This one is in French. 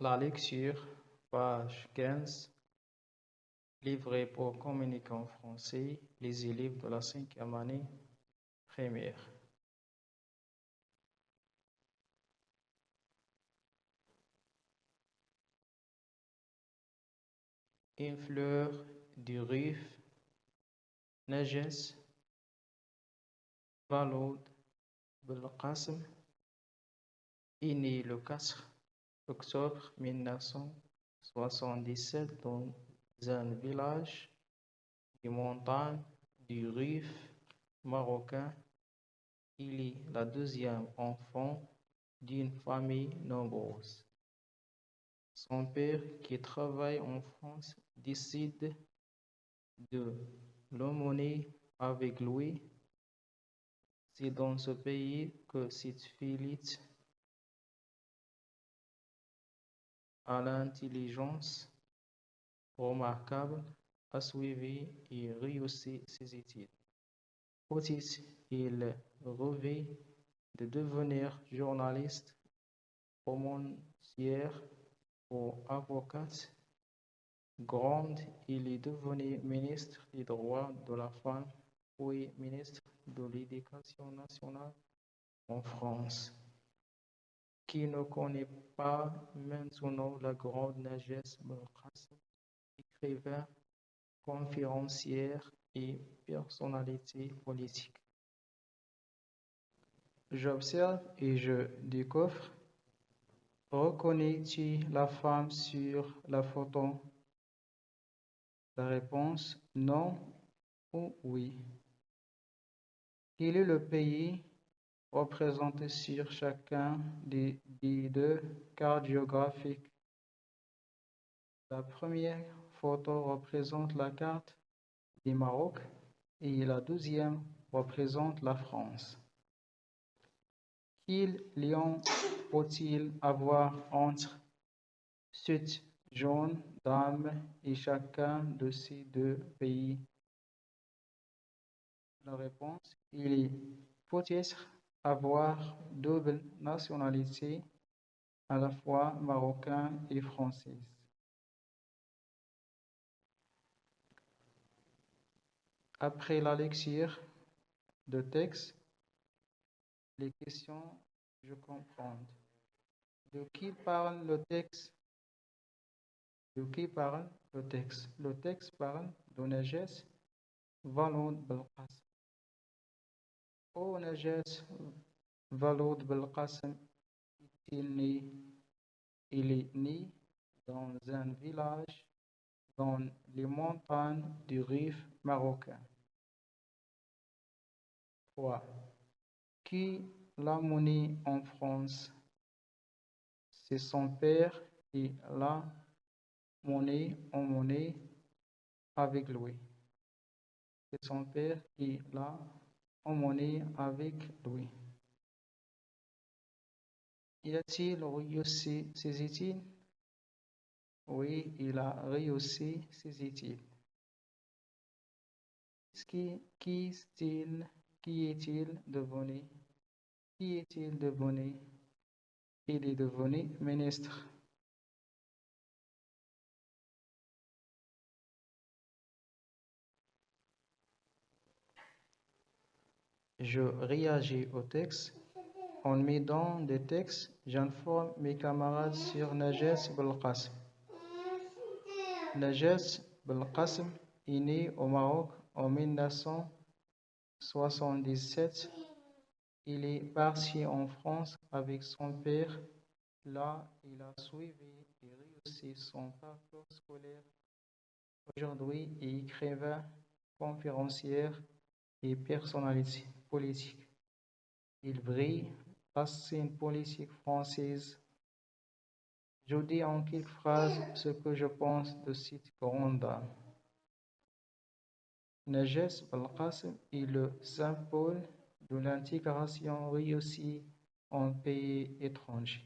La lecture, page 15, livret pour communiquer en français, les élèves de la 5e année primaire. Une fleur du Rif, Najes, Valoud Belkacem, est né le 4 octobre 1977 dans un village des montagnes du Rif marocain. Il est le deuxième enfant d'une famille nombreuse. Son père, qui travaille en France, décide de l'emmener avec lui. C'est dans ce pays que cette fillette à l'intelligence remarquable a suivi et réussi ses études. Petit, il rêvait de devenir journaliste, romancière ou avocate. Grand, il est devenu ministre des Droits de la Femme, puis ministre de l'Éducation nationale en France. Qui ne connaît pas maintenant la grande Najes Belkacem, écrivain, conférencière et personnalité politique. J'observe et je découvre. Reconnais-tu la femme sur la photo? La réponse non ou oui. Quel est le pays représenté sur chacun des deux cartes géographiques? La première photo représente la carte du Maroc et la deuxième représente la France. Quel lien faut-il avoir entre cette jeune dame et chacun de ces deux pays? La réponse, il faut être avoir double nationalité, à la fois marocain et française. Après la lecture de texte, les questions, je comprends. De qui parle le texte? De qui parle le texte? Le texte parle de Najes Valoud Belkacem. Oh, Najes Valoud Belkacem il est né dans un village dans les montagnes du Rif marocain. 3. Qui l'a mené en France? C'est son père qui l'a emmené avec lui. C'est son père qui l'a emmené avec lui. Y a-t-il réussi ses études? Oui, il a réussi ses études. Qui est-il devenu? Qui est-il devenu? Il est devenu ministre. Je réagis au texte. En m'aidant des textes, j'informe mes camarades sur Najes Belkacem. Najes Belkacem est né au Maroc en 1977. Il est parti en France avec son père. Là, il a suivi et réussi son parcours scolaire. Aujourd'hui, il est écrivain, conférencière et personnalité politique. Il brille la scène politique française. Je dis en quelques phrases ce que je pense de cette grande dame. Najes Belkacem est le symbole de l'intégration réussie en pays étranger.